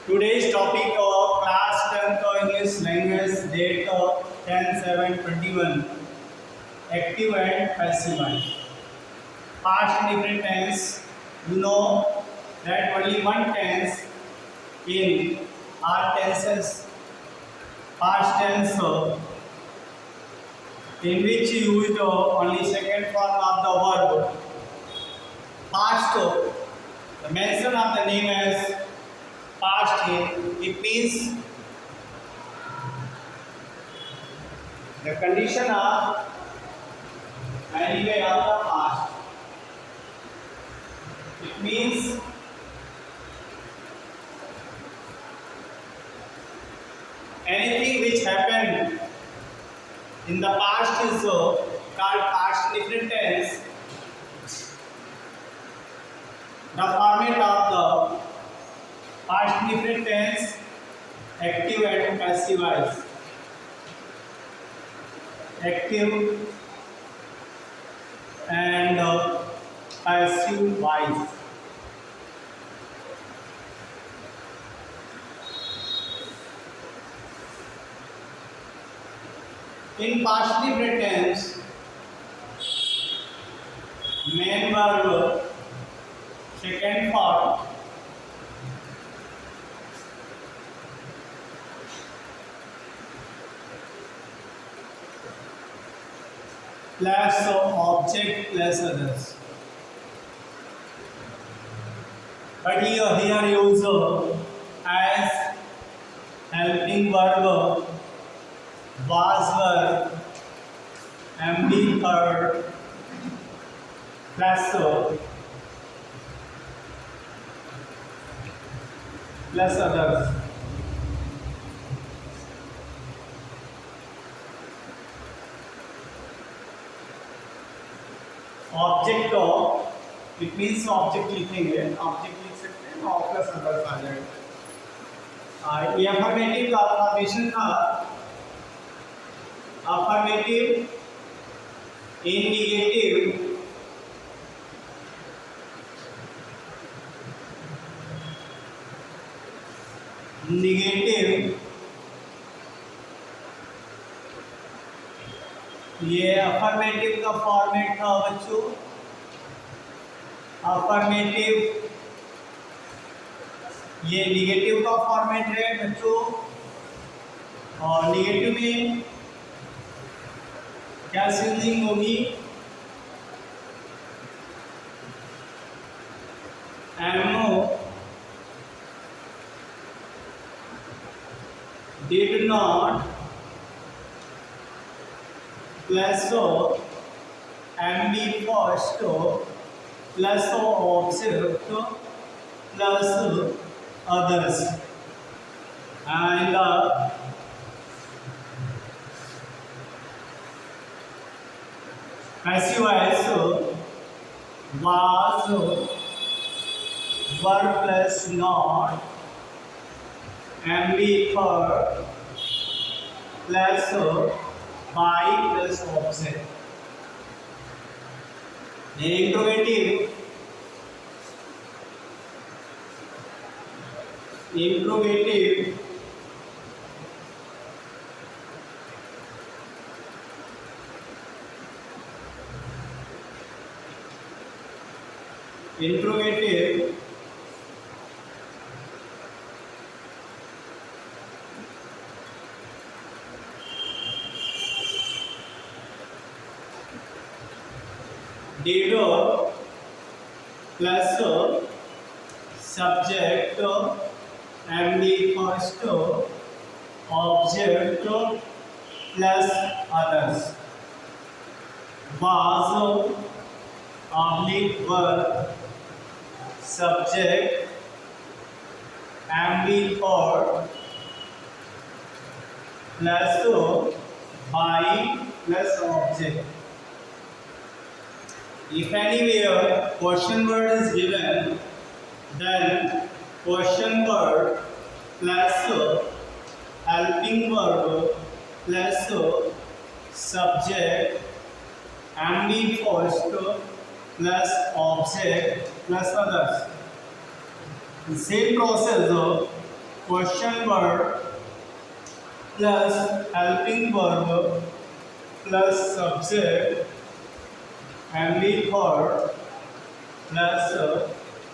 Today's topic of class 10th English language date of 10/7/21 active and passive voice. Past indifferent tense, you know that only one tense in all tenses. Past tense in which you use only second form of the verb. Past the mention of the name as past here, it means the condition of anyway of the past. It means anything which happened in the past is called past indifferent tense. The format of the past indifferent tense, active and passive voice. Active and passive voice. In past indifferent tense, main verb, second form, plus object plus others. But here use as helping verb, was verb, MB third, plus others. Object it means object लिखेंगे, object लिख सकते हैं और plus others आ जाएगा। ये affirmative formation था, affirmative इन negative negative ये affirmative का फॉर्मेट था बच्चों। अफर्मेटिव ये निगेटिव का फॉर्मेट है बच्चों। और निगेटिव में क्या यूजिंग होगी? MO did not plus MB first plus object plus others, and passive voice was verb plus not MB third plus by plus object. Interrogative did plus subject MB first object plus others, was oblique verb subject MB third plus by plus object. If anywhere question word is given, then question word plus helping verb plus subject MB first plus object plus others. The same process question word plus helping verb plus subject and be third plus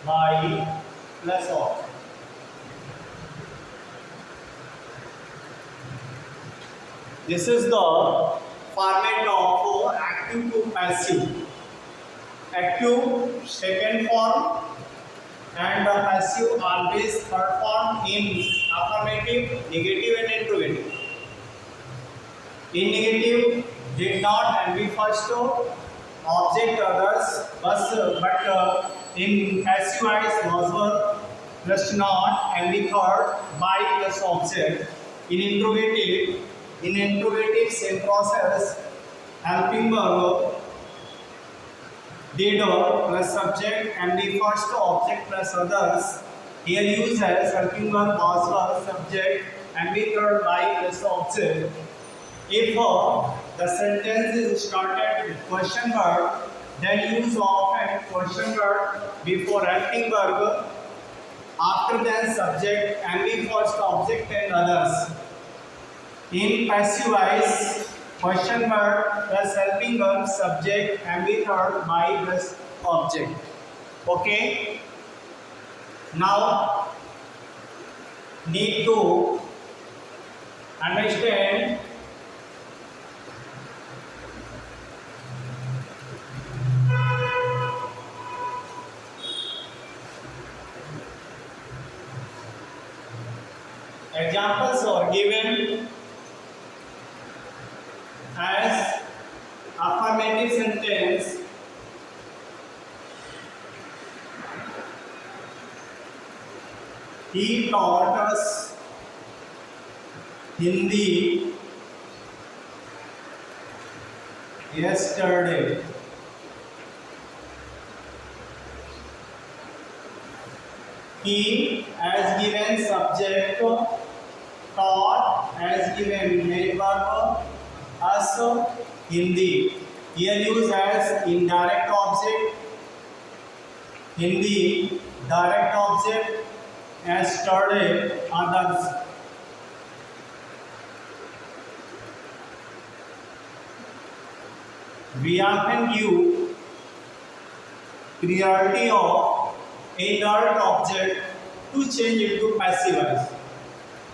by plus of. This is the format of active to passive. Active second form and passive always third form in affirmative, negative and interrogative. In negative, did not and be first object others, but in passive wise was verb plus not and be third by plus object. In interrogative same process, helping verb did plus subject and the first object plus others. Here used as helping verb was subject and the third by plus object. If the sentence is started with question word, then use of and question word before helping verb, after then subject and the first object and others. In passive wise, question word plus helping verb, subject and the third by plus object. Okay. Now need to understand examples are given as affirmative sentence. He taught us Hindi yesterday. He as given subject, taught as given main verb, us Hindi. Here used as indirect object, Hindi, direct object, as studied others. We often give priority of indirect object to change into passive voice.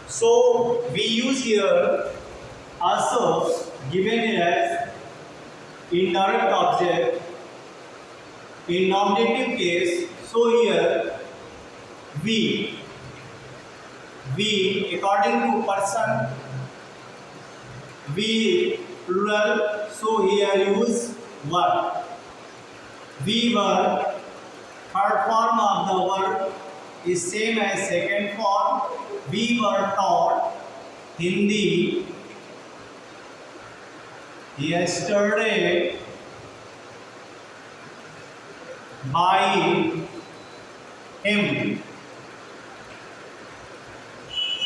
So we use here also given as indirect object in nominative case. So here we according to person, we plural, so here use were. We were, third form of the word is same as second form. We were taught Hindi yesterday by him.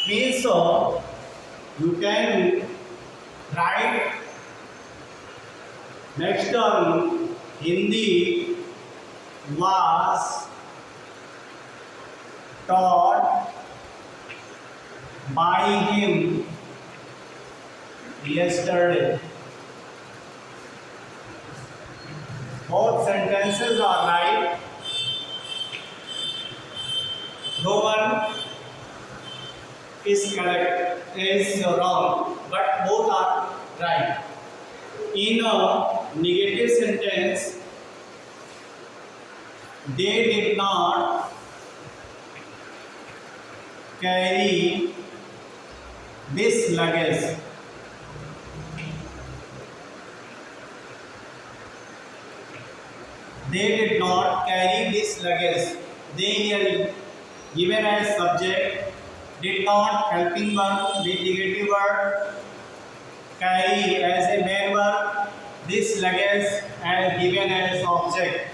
Means you can write next term Hindi was taught by him yesterday. Both sentences are right. No one is correct, is wrong, but both are right. In a negative sentence, they did not carry this luggage. They did not carry this luggage. They here given as subject, did not helping verb with negative word, carry as a main verb, this luggage as given as object.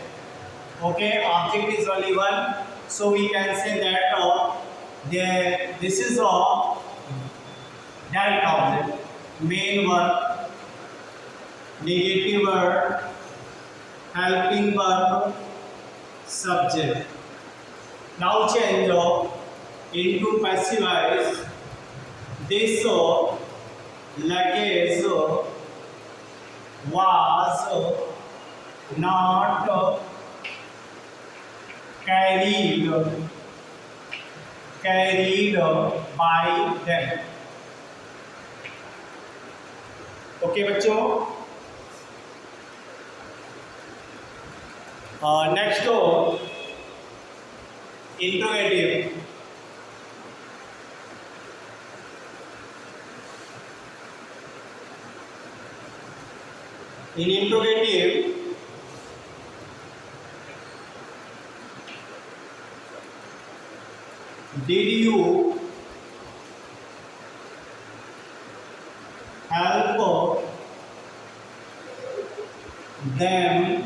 Okay, object is only one, so we can say that this is a direct object, main verb, negative word, helping verb, subject. Now change into passive voice, this luggage was not carried by them. Okay बच्चों, next interrogative. In interrogative, did you help them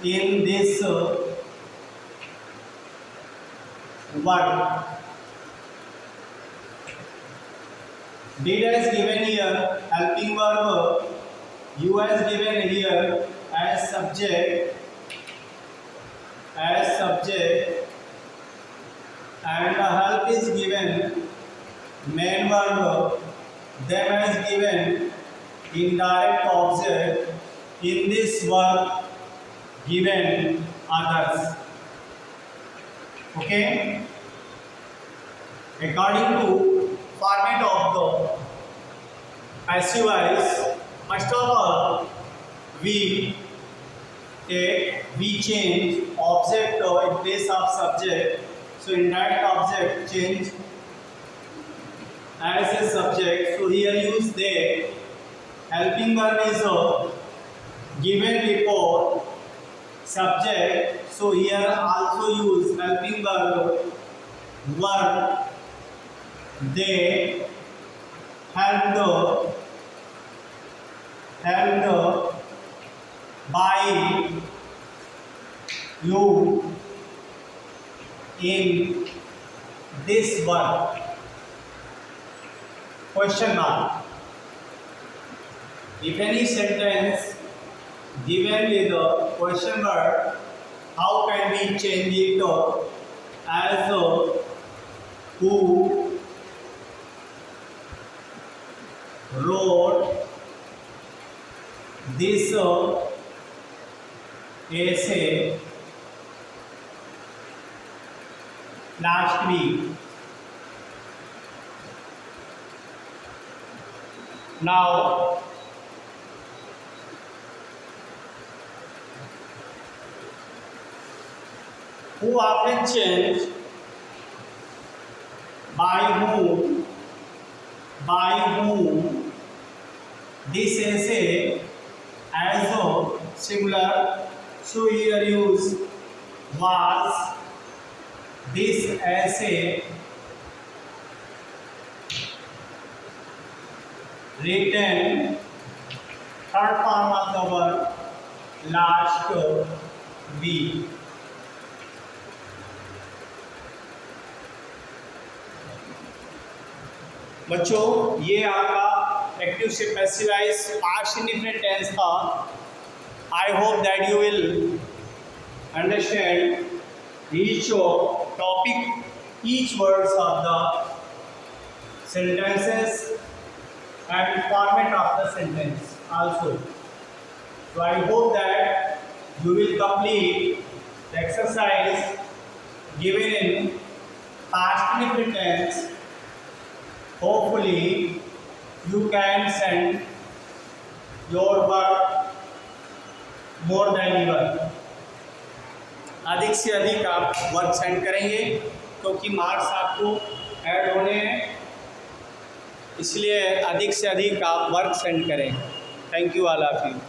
in this work? Did is given here helping verb, you has given here as subject, and help is given main verb, them has given indirect object, in this work given others. Okay, according to format of the passive voice, first of all we change object in place of subject. So indirect object change as a subject. So here use they. Helping verb is given before subject. So here also use helping verb. They helped by you in this work. Question mark. If any sentence given with a question mark, how can we change it as who wrote this essay last week? Now who often change by whom this essay as a singular. So here use was this essay written, third form of the verb last week. बच्चों ये आपका active से passive voice past indefinite tense था. I hope that you will understand each topic, each words of the sentences and format of the sentence also. So I hope that you will complete the exercise given in past indifferent tense. Hopefully you can send your work more than ever. अधिक से अधिक आप work send करेंगे क्योंकि marks आपको add होने हैं, इसलिए अधिक से अधिक आप वर्क सेंड करें. Thank you all of you.